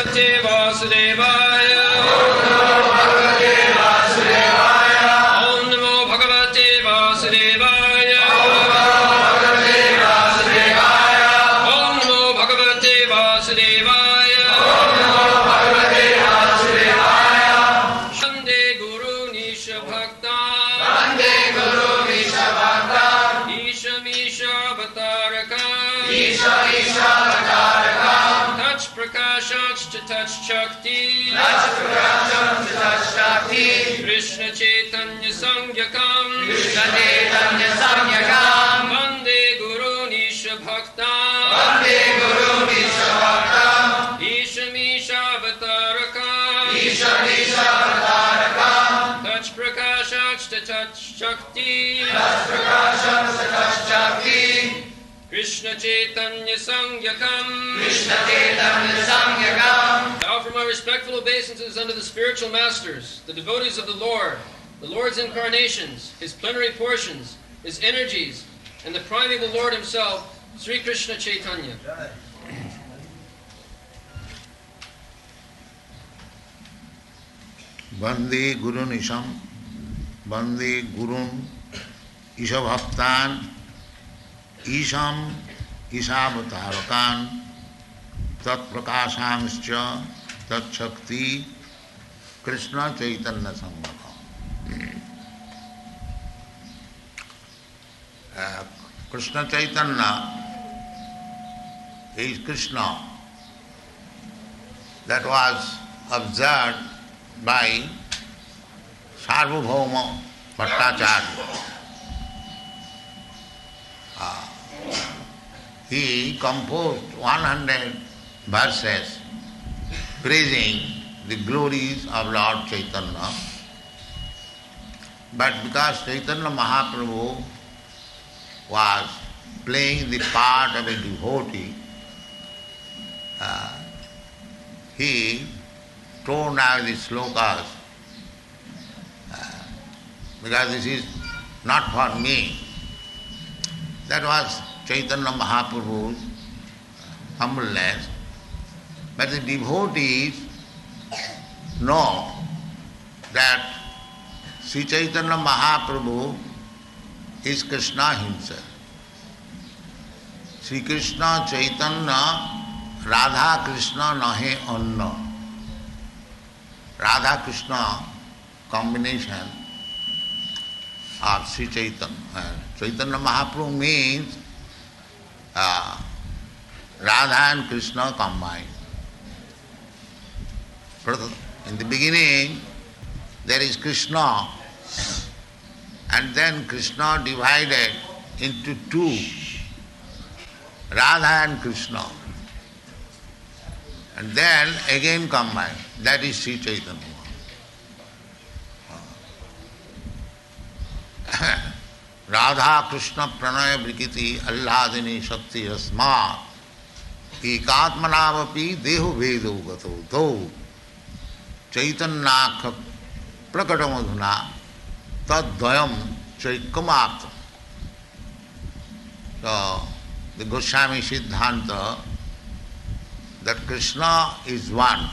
Bhagavate Vasudevaya. Om Namo Bhagavate Vasudevaya. Om Namo Bhagavate Vasudevaya. Vande Guru Nisha Bhakta. Isha Misha Avataraka. Touch Prakashaks to touch Shakti. Krishna Chaitanya Sangyakam. Vande Guru Nisha Bhakta. Isha Misha Avataraka. Touch Prakashaks to touch Shakti. Krishna Chaitanya Sangyakam. I offer my respectful obeisances unto the spiritual masters, the devotees of the Lord's incarnations, His plenary portions, His energies, and the primeval Lord Himself, Sri Krishna Chaitanya. Vande Guru Nisham, Vande Gurun, Isha Bhaktan, Isham, Ishavatarakan, Tat Prakashangscha, Tat Shakti, Krishna Chaitanya Sanghakam. Krishna Chaitanya is Krishna that was observed by Sarvabhauma Bhattacharya. He composed 100 verses praising the glories of Lord Chaitanya. But because Chaitanya Mahaprabhu was playing the part of a devotee, he torn out the slokas because this is not for me. That was Chaitanya Mahaprabhu's humbleness. But the devotees know that Sri Chaitanya Mahaprabhu is Krishna himself. Sri Krishna Chaitanya Radha Krishna nahe anna. Radha Krishna combination of Sri Chaitanya. Chaitanya Mahaprabhu means Radha and Krishna combined. In the beginning, there is Krishna, and then Krishna divided into two, Radha and Krishna, and then again combined. That is Sri Chaitanya. Radha Krishna Pranaya Brikiti Alladini Shakti Rasma Ekatmanavapi Deho Vedo Gato Do Chaitanya Prakatamadhuna Tadvayam Chaikamartha. So the Goswami Siddhanta that Krishna is one.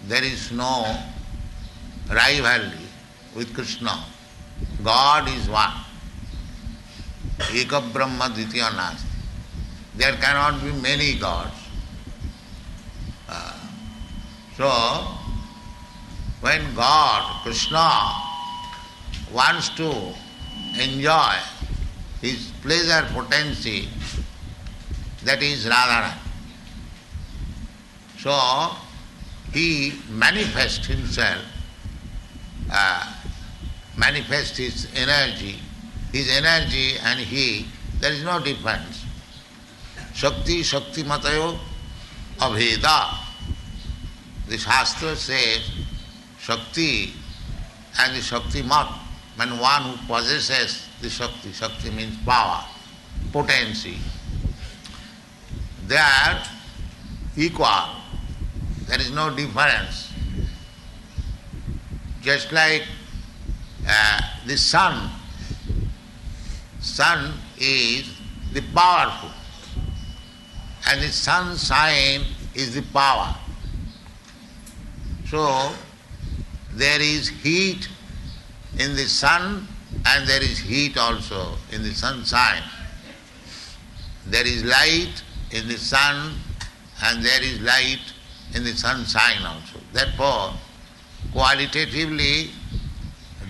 There is no rivalry with Krishna. God is one. Eka Brahma Ditya Nasti. There cannot be many gods. So, when God, Krishna, wants to enjoy his pleasure potency, that is Radharani. So, he manifests himself, manifests his energy and he, there is no difference. Shakti, Shakti Matayo, Abheda. The Shastra says Shakti and the Shakti Mat, when one who possesses the Shakti, Shakti means power, potency, they are equal. There is no difference. Just like the sun. Sun is the powerful, and the sunshine is the power. So there is heat in the sun and there is heat also in the sunshine. There is light in the sun and there is light in the sunshine also. Therefore, qualitatively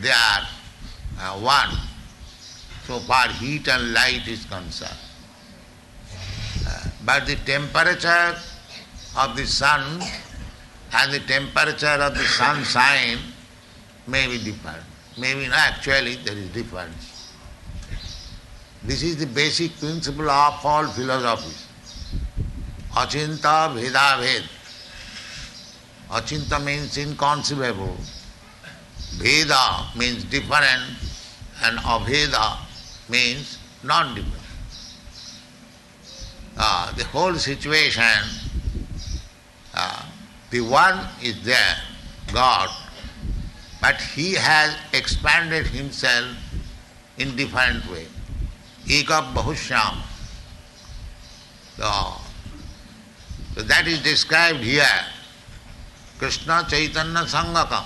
they are one, so far heat and light is concerned. But the temperature of the sun and the temperature of the sunshine may be different. Maybe not, actually there is difference. This is the basic principle of all philosophies. Achinta Veda Ved. Achinta means inconceivable. Veda means different and Aveda means non-different. The whole situation, the one is there, God, but He has expanded Himself in different way. Eka Bahushyam. So that is described here. Krishna Chaitanya Sangakam.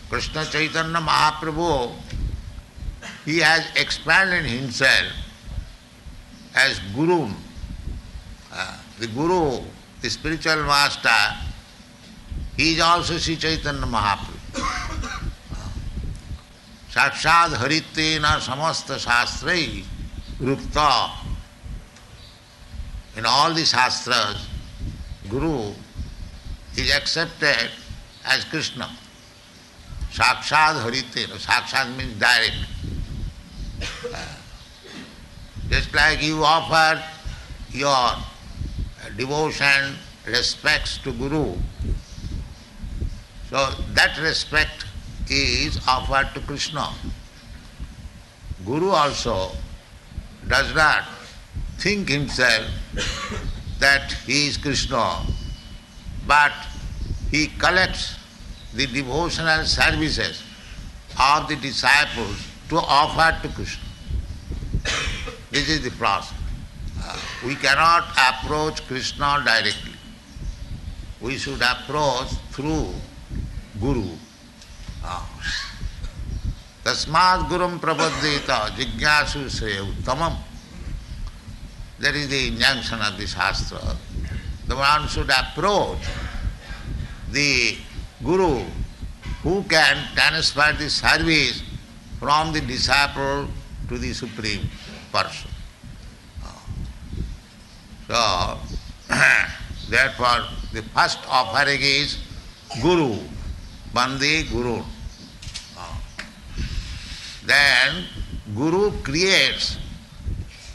Krishna Chaitanya Mahaprabhu, he has expanded himself as Guru. The Guru, the spiritual master, he is also Sri Chaitanya Mahaprabhu. Sakshad Haritena Samasta Shastrai Rukta. In all the Shastras, Guru is accepted as Krishna. Sakshad Haritena. Sakshad means direct. Just like you offer your devotion, respects to Guru, so that respect is offered to Krishna. Guru also does not think himself that he is Krishna, but he collects the devotional services of the disciples to offer to Krishna. This is the process. We cannot approach Krishna directly. We should approach through Guru. Tasmad Gurum Prapaddeta Jigyasu Se Uttamam. That is the injunction of the Shastra. The one should approach the Guru who can transfer the service from the disciple to the Supreme Person. So, therefore, the first offering is Guru, Bande Guru. Then Guru creates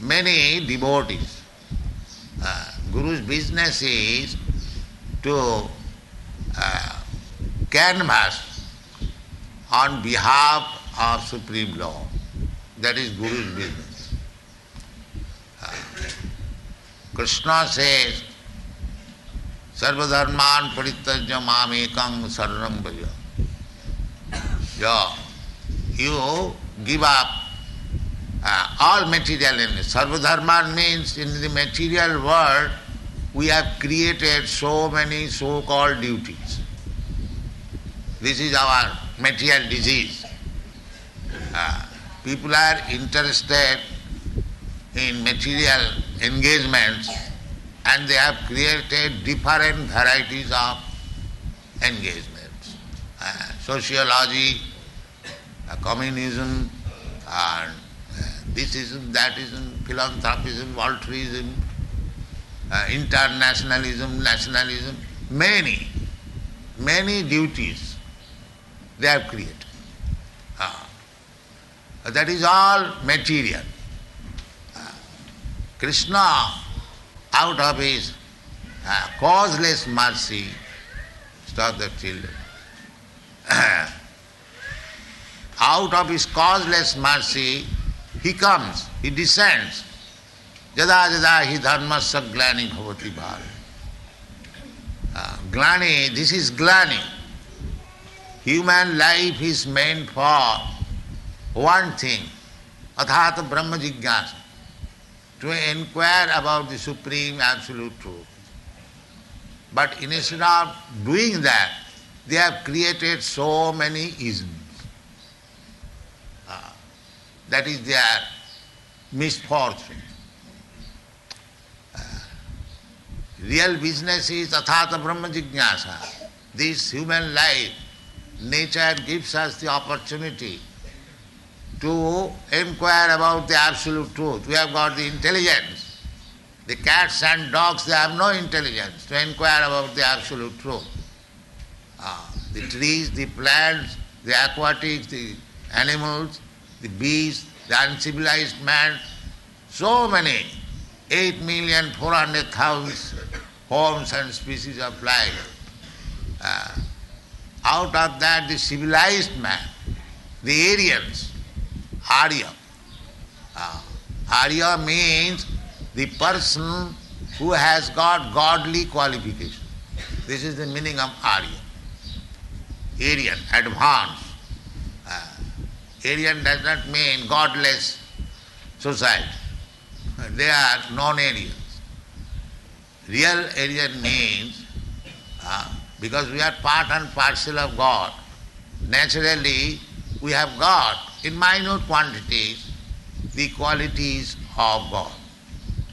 many devotees. Guru's business is to canvass on behalf of Supreme Lord. That is Guru's business. Krishna says, Sarvadharman Parityajya Mamekam Saranam Bhaja. You give up all material in it. Sarvadharman means in the material world we have created so many so-called duties. This is our material disease. People are interested in material engagements and they have created different varieties of engagements. Sociology, communism, and thisism, thatism, philanthropism, altruism, internationalism, nationalism, many duties they have created. That is all material. Krishna, out of his causeless mercy, stop the children. Out of his causeless mercy, he comes, he descends. Jada jada hi dharmasya glani bhavati bhara. Glani, this is glani. Human life is meant for one thing, athata brahma jigyasa, to inquire about the supreme absolute truth. But instead of doing that, they have created so many isms. That is their misfortune. Real business is athata brahma jignasa. This human life, nature gives us the opportunity to inquire about the absolute truth. We have got the intelligence. The cats and dogs, they have no intelligence to inquire about the absolute truth. The trees, the plants, the aquatics, the animals, the beasts, the uncivilized man, so many, 8,400,000 forms and species of life. Out of that, the civilized man, the Aryans, Arya. Arya means the person who has got godly qualification. This is the meaning of Arya. Aryan, advanced. Aryan does not mean godless society. They are non-Aryans. Real Aryan means, because we are part and parcel of God, naturally we have got in minute quantities the qualities of God.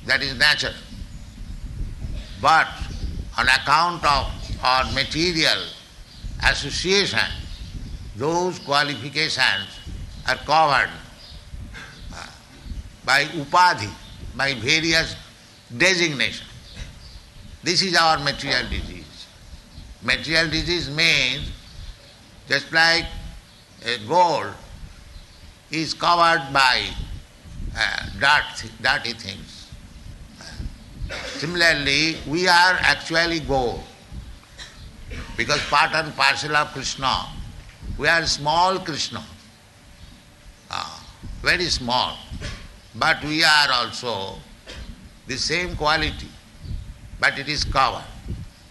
That is natural. But on account of our material association, those qualifications are covered by upadhi, by various designations. This is our material disease. Material disease means just like gold is covered by dirty things. Similarly, we are actually gold because part and parcel of Krishna. We are small Krishna, very small, but we are also the same quality, but it is covered.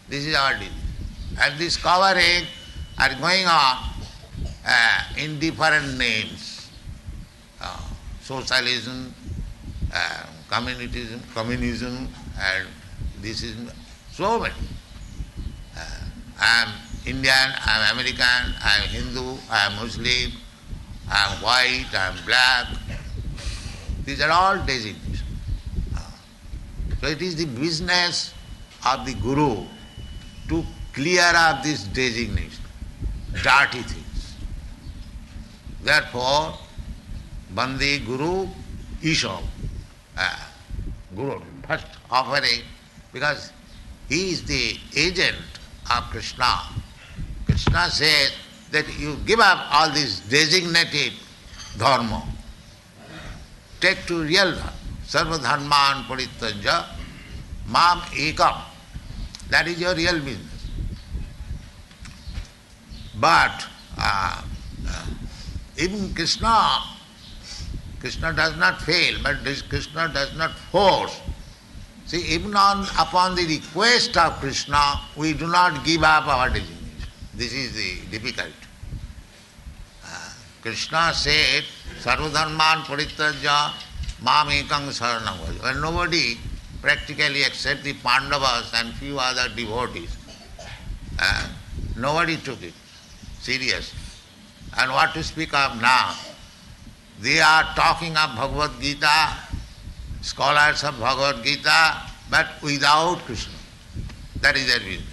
This is our disease. And this covering are going on in different names. Socialism, communism, and this is so many. I am Indian, I am American, I am Hindu, I am Muslim, I am white, I am black. These are all designations. So it is the business of the Guru to clear up this designation, dirty things. Therefore, Bandi Guru Isha, Guru, first offering, because he is the agent of Krishna. Krishna says that you give up all this designated dharma. Take to real dharma. Sarva dharman parittajya mam ekam. That is your real business. But even Krishna does not fail, but Krishna does not force. See, even upon the request of Krishna, we do not give up our designation. This is the difficulty. Krishna said, Sarvadharman parittajya mam ekam saranam bhaja. When nobody practically except the Pandavas and few other devotees, nobody took it seriously. And what to speak of now? They are talking of Bhagavad Gita, scholars of Bhagavad Gita, but without Krishna. That is their business.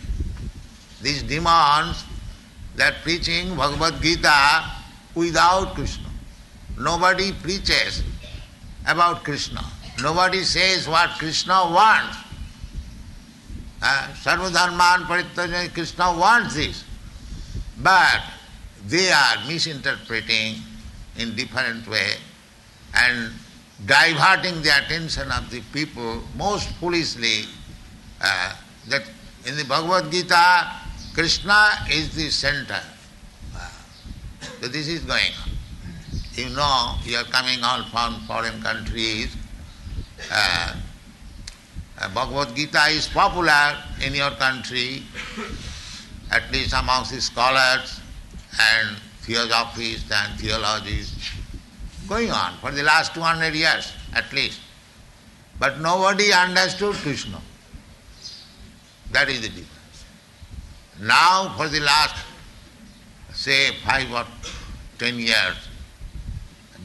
These demons, they are preaching Bhagavad Gita without Krishna. Nobody preaches about Krishna. Nobody says what Krishna wants. Sarvadharman parittajya, Krishna wants this. But they are misinterpreting in different way and diverting the attention of the people most foolishly, that in the Bhagavad Gita, Krishna is the center. So this is going on. You know, you are coming all from foreign countries. Bhagavad Gita is popular in your country, at least amongst the scholars and theosophists and theologists, going on for the last 200 years at least. But nobody understood Krishna. That is the difference. Now for the last say 5 or 10 years.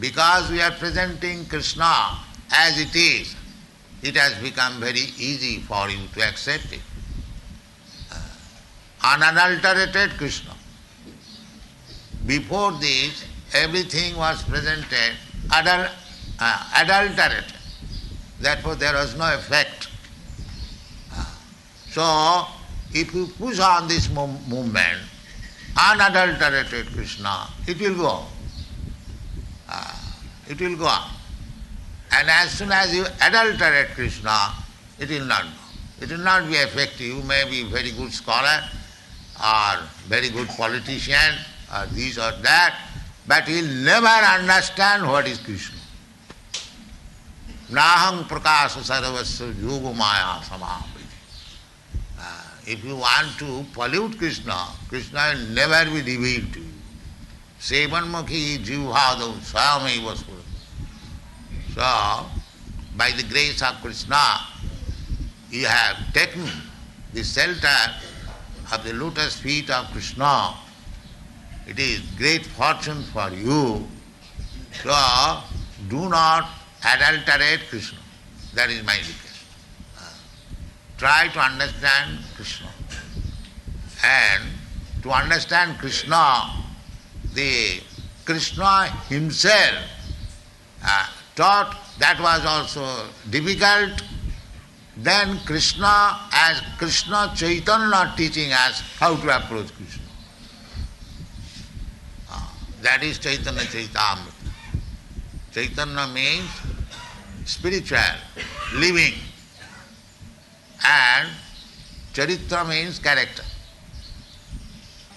Because we are presenting Krishna as it has become very easy for you to accept it. Unadulterated Krishna. Before this, everything was presented adulterated. Therefore, there was no effect. So, if you push on this movement, unadulterated Krishna, it will go. It will go on. And as soon as you adulterate Krishna, it will not go. It will not be effective. You may be a very good scholar or very good politician or this or that, but he will never understand what is Krishna. Nahang prakasa sarvasya yoga maya samaviti. If you want to pollute Krishna, Krishna will never be revealed to you. Sevanmukhi jivhadau swayameva sura. So, by the grace of Krishna, you have taken the shelter of the lotus feet of Krishna. It is great fortune for you. So, do not adulterate Krishna. That is my request. Try to understand Krishna. And to understand Krishna, the Krishna himself taught, that was also difficult. Then Krishna, as Krishna Chaitanya teaching us how to approach Krishna. That is Chaitanya Chaitamrita. Chaitanya means spiritual, living. And Charitra means character.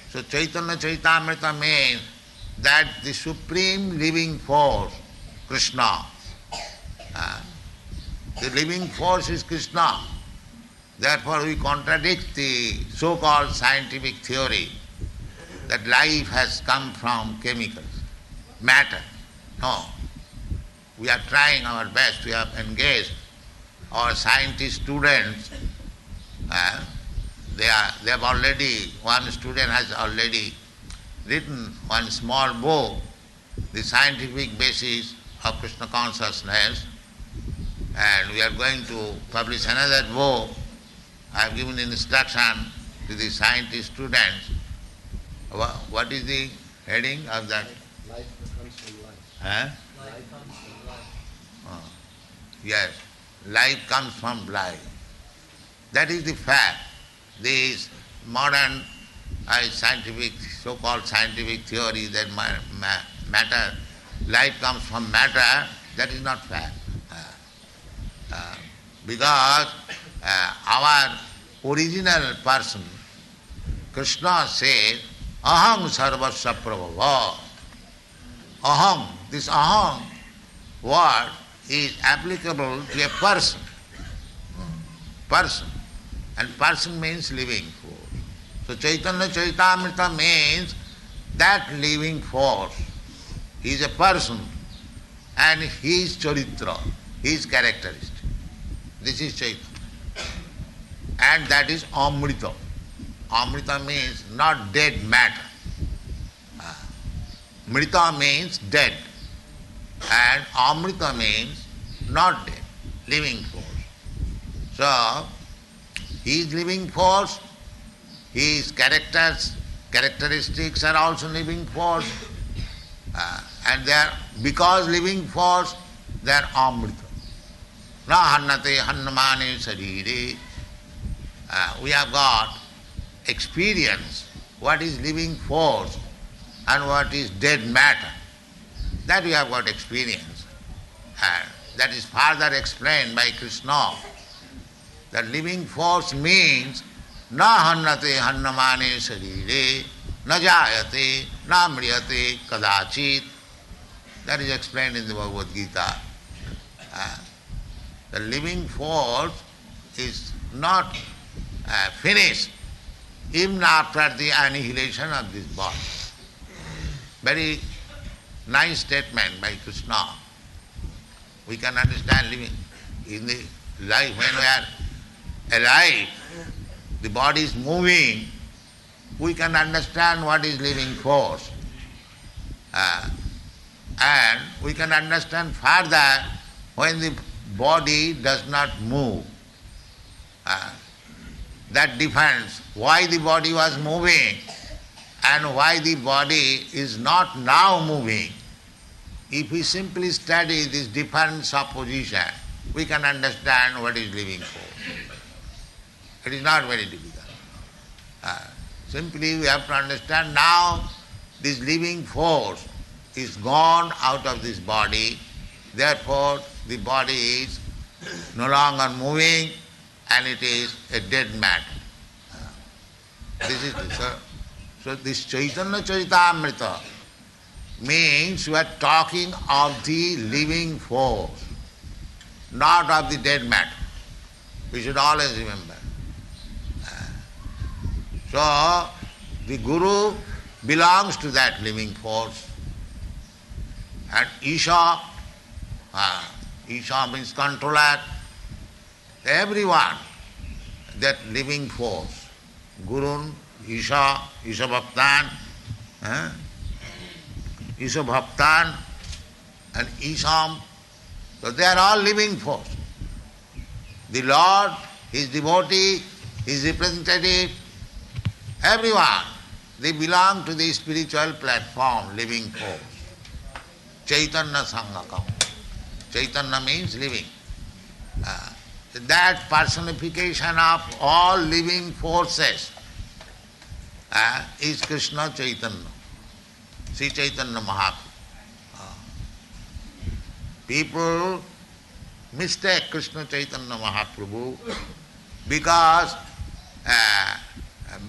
So Chaitanya Chaitamrita means that the supreme living force, Krishna. The living force is Krishna. Therefore we contradict the so-called scientific theory that life has come from chemicals, matter. No. We are trying our best. We have engaged our scientist students. They have already, one student has already written one small book, The Scientific Basis of Krishna Consciousness, and we are going to publish another book. I have given instruction to the scientist students. What is the heading of that? Life comes from life. Huh? Life comes from life. Yes, life comes from life. That is the fact. This modern scientific, so-called scientific theory that matter, life comes from matter, that is not fact. Because our original person, Krishna says, Aham sarvasya prabhava. Aham, this aham word is applicable to a person. Person. And person means living force. So Chaitanya Chaitamrita means that living force. He is a person and he is charitra, he is characteristic. This is Chaitanya. And that is Amrita. Amrita means not dead matter. Mrita means dead. And Amrita means not dead, living force. So, his living force, his characteristics are also living force. And they are, because living force, they are Amrita. Na hannate hannamane sarire. We have got experience what is living force and what is dead matter. That we have got experience. And that is further explained by Krishna. That living force means na hannate hannamane sarire, na jayate, na mriyate kadachit. That is explained in the Bhagavad Gita. The living force is not finished even after the annihilation of this body. Very nice statement by Krishna. We can understand living. In the life when we are alive, the body is moving, we can understand what is living force. And we can understand further when the body does not move. That depends why the body was moving and why the body is not now moving. If we simply study this difference of position, we can understand what is living force. It is not very difficult. Simply we have to understand now this living force is gone out of this body, therefore the body is no longer moving and it is a dead matter. This is so this Chaitanya Charitamrita means we are talking of the living force, not of the dead matter. We should always remember. So the Guru belongs to that living force. And Isha, Isha means controller, everyone, that living force. Gurun, Isha, Isha Bhaktan, Isha Bhaktan and Isham, so they are all living force. The Lord, His devotee, His representative, everyone, they belong to the spiritual platform, living force. Chaitanya Sangakam. Chaitanya means living. That personification of all living forces is Krishna Chaitanya, Sri Chaitanya Mahaprabhu. People mistake Krishna Chaitanya Mahaprabhu because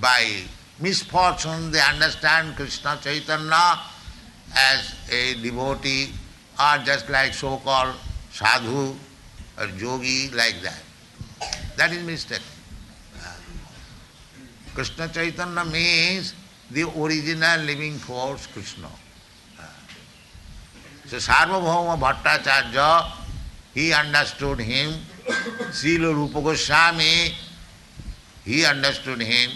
by misfortune they understand Krishna Chaitanya as a devotee or just like so-called sadhu or yogi, like that. That is mistake. Krishna Chaitanya means the original living force, Krishna. So Sarvabhauma Bhattacharya, he understood him. Srila Rupa Goswami, he understood him.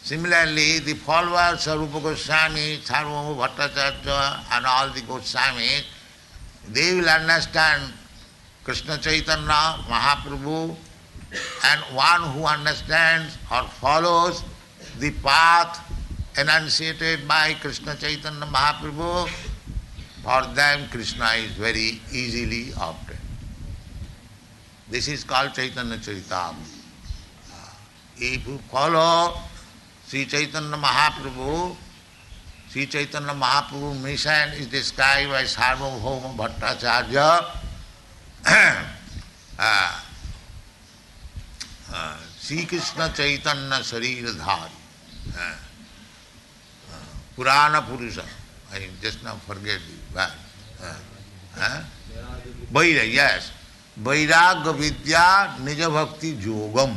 Similarly, the followers of Rupa Goswami, Sarvabhauma Bhattacharya and all the Goswamis, they will understand Krishna Chaitanya Mahaprabhu, and one who understands or follows the path enunciated by Krishna Chaitanya Mahaprabhu, for them Krishna is very easily obtained. This is called Chaitanya Charitamrita. If you follow Sri Chaitanya Mahaprabhu, Sri Chaitanya Mahaprabhu mission is described by Sarvabhauma Bhattacharya. Sri Krishna Chaitanya Shariradhari, Purana Purusha. I just now forget the word. Vairagya, yes. Vairagya Vidya Nija Bhakti Yogam.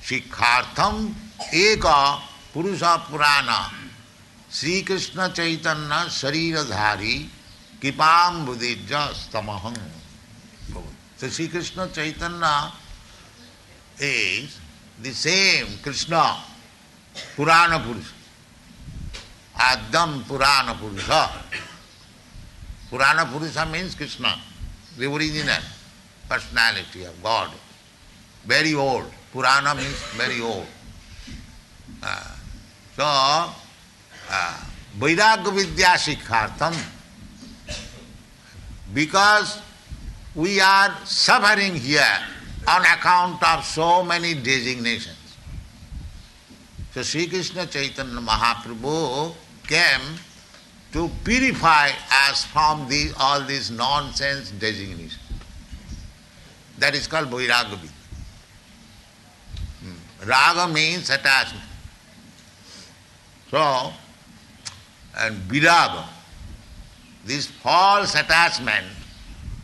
Shikhartham Eka Purusha Purana. Sri Krishna Chaitanya Shariradhari Kipam Budijja Stamaham. So Sri Krishna Chaitanya is the same Krishna, Purana Purusha. Adam Purana Purusha. Purana Purusha means Krishna, the original personality of God. Very old. Purana means very old. Vairagya Vidya Shikhartham. Because we are suffering here on account of so many designations. So Sri Krishna Chaitanya Mahaprabhu came to purify us from all these nonsense designations. That is called Vairagya Vidya. Raga means attachment. So, and Viraga, this false attachment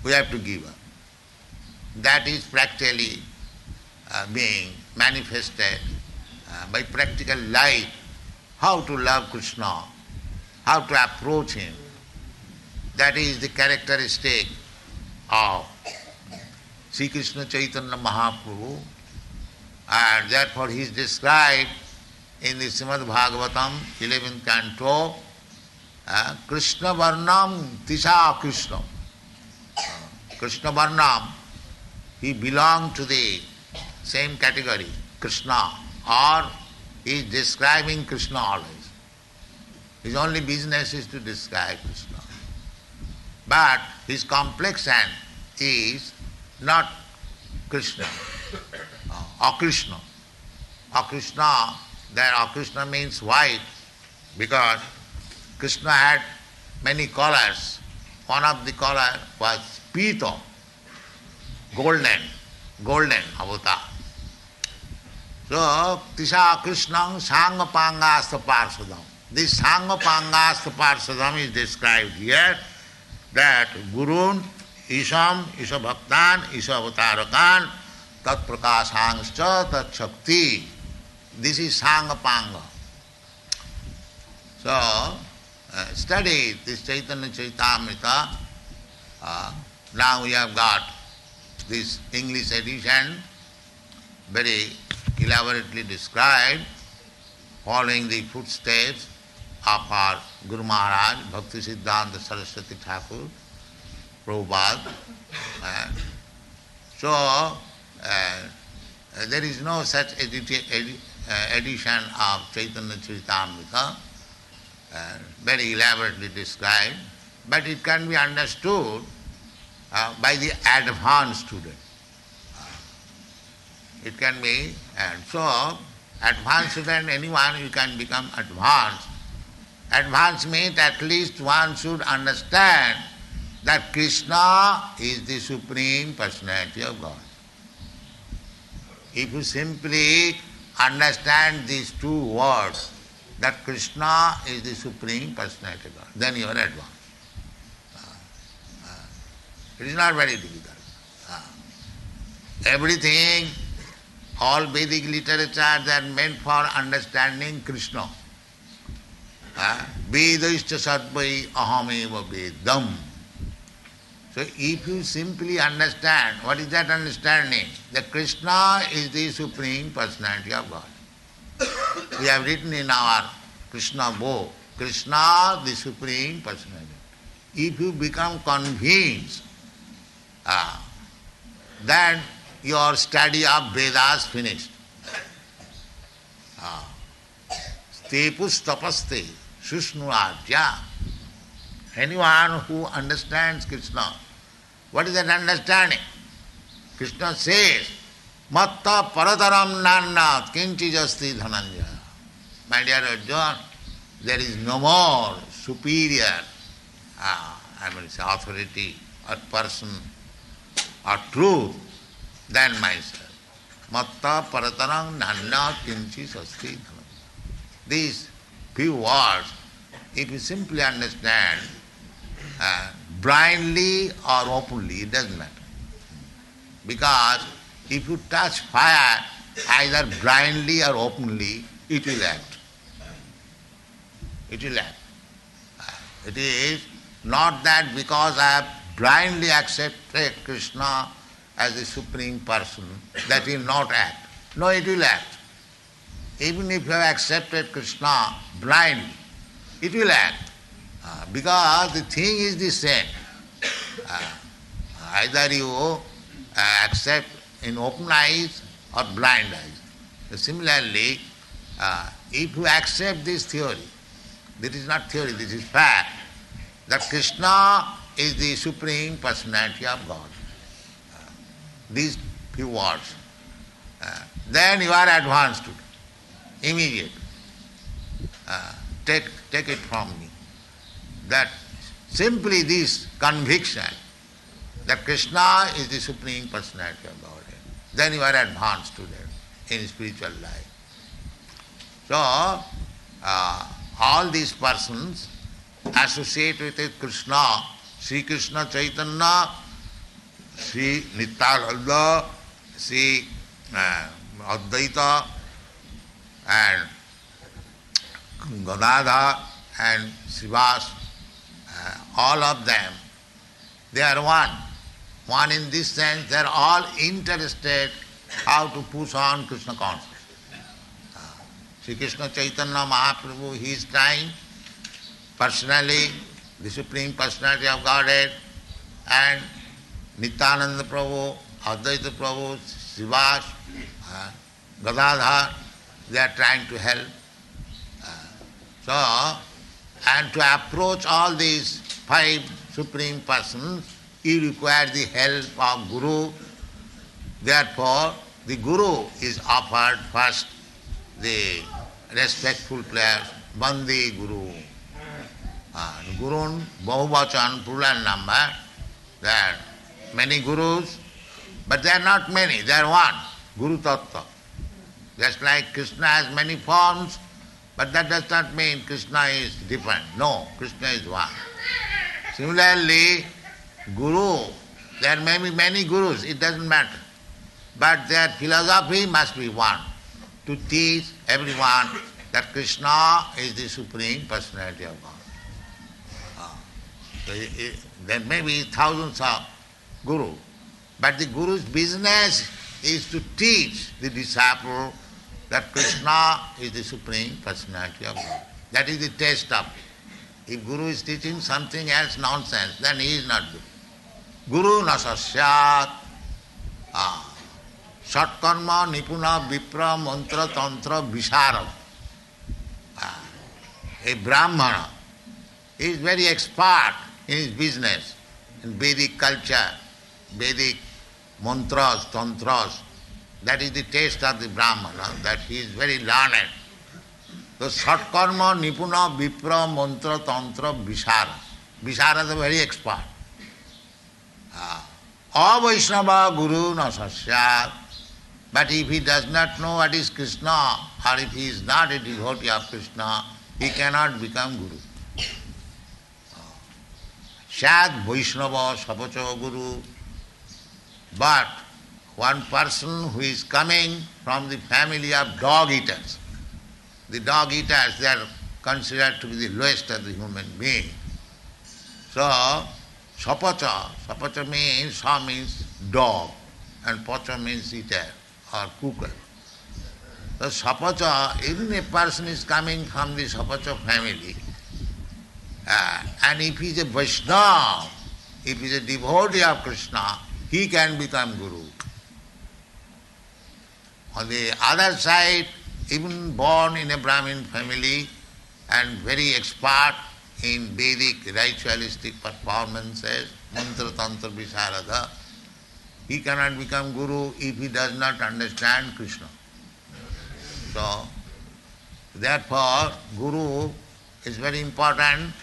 we have to give up. That is practically being manifested by practical life, how to love Krishna, how to approach him. That is the characteristic of Sri Krishna Chaitanya Mahaprabhu, and therefore he is described in the Srimad Bhagavatam, 11th canto, Krishna Varnam Tisha Krishna. Krishna Varnam, he belonged to the same category, Krishna, or he is describing Krishna always. His only business is to describe Krishna. But his complexion is not Krishna, Akrishna. Akrishna, there Akrishna means white, because Krishna had many colors. One of the color was Pito, golden avatar. So, Tisha Krishnam Sangapangasta Parsadam. This Sangapangasta Parsadam is described here, that Gurun, Isham, Isha Bhaktan, Isha Avatarakan, Tat Prakasangscha, Tat Shakti. This is Sangapanga. So, study this Chaitanya Charitamrita. Now we have got this English edition, very elaborately described, following the footsteps of our Guru Maharaj, Bhakti Siddhanta Saraswati Thakur, Prabhupada. So, there is no such edition of Chaitanya Charitamrita, very elaborately described, but it can be understood by the advanced student. It can be, and so advanced student, anyone, you can become advanced. Advanced means at least one should understand that Krishna is the Supreme Personality of God. If you simply understand these two words, that Krishna is the Supreme Personality of God, then you are advanced. It is not very difficult. Everything, all Vedic literature, they are meant for understanding Krishna. Vedaischa sarvai ahameva vedam. So if you simply understand, what is that understanding? That Krishna is the Supreme Personality of God. We have written in our Krishna book, Krishna the Supreme Personality. If you become convinced, then your study of Vedas finished. Stepus tapaste sushnurajya. Anyone who understands Krishna, what is that understanding? Krishna says, Matta parataram nanna kinchi jasti dhananjaya. My dear Arjuna, there is no more superior authority or person or truth than myself. Matta parataram nanna kinchi jasti dhananjaya. These few words, if you simply understand, blindly or openly, it doesn't matter. Because if you touch fire, either blindly or openly, it will act. It will act. It is not that because I have blindly accepted Krishna as the Supreme Person, that will not act. No, it will act. Even if you have accepted Krishna blindly, it will act. Because the thing is the same. Either you accept in open eyes or blind eyes. So similarly, if you accept this theory, this is not theory, this is fact, that Krishna is the Supreme Personality of God. These few words. Then you are advanced to it, immediate. Take it from me. That simply this conviction that Krishna is the Supreme Personality of God, then you are advanced student in spiritual life. So, all these persons associate with it Krishna, Sri Krishna Chaitanya, Sri Nityananda, Sri Advaita, and Gadadhar and Srivas, all of them, they are one. One in this sense, they are all interested how to push on Krishna consciousness. Sri Krishna Chaitanya Mahaprabhu, he is trying personally, the Supreme Personality of Godhead, and Nityananda Prabhu, Advaita Prabhu, Srivas, Gadadhar, they are trying to help. And to approach all these five Supreme Persons, you require the help of Guru. Therefore, the Guru is offered first, the respectful prayers, Bandi Guru. Gurun, Bahuvachan, plural number, there are many Gurus, but they are not many, they are one, Guru Tattva. Just like Krishna has many forms, but that does not mean Krishna is different. No, Krishna is one. Similarly, Guru, there may be many Gurus, it doesn't matter. But their philosophy must be one, to teach everyone that Krishna is the Supreme Personality of God. There may be thousands of Gurus, but the Guru's business is to teach the disciple that Krishna is the Supreme Personality of God. That is the test of it. If Guru is teaching something else nonsense, then he is not Guru. Guru nasasyat. Satkarma nipuna vipra mantra tantra visharad. A Brahmana is very expert in his business, in Vedic culture, Vedic mantras, tantras. That is the taste of the Brahmana, that he is very learned. So Satkarma nipuna vipra mantra tantra visharad. Visharad is very expert. Avaishnava guru nasasyat. But if he does not know what is Krishna, or if he is not a devotee of Krishna, he cannot become Guru. Shad Vaishnava Sapacha Guru. But one person who is coming from the family of dog eaters, the dog eaters, they are considered to be the lowest of the human beings. So, Sapacha means, Sa means dog, and Pacha means eater or cooker. So Sapacha, even a person is coming from the Sapacha family, and if he is a Vaishnava, if he is a devotee of Krishna, he can become Guru. On the other side, even born in a Brahmin family and very expert in Vedic ritualistic performances, mantra, tantra, visharada, he cannot become Guru if he does not understand Krishna. So, therefore, Guru is very important.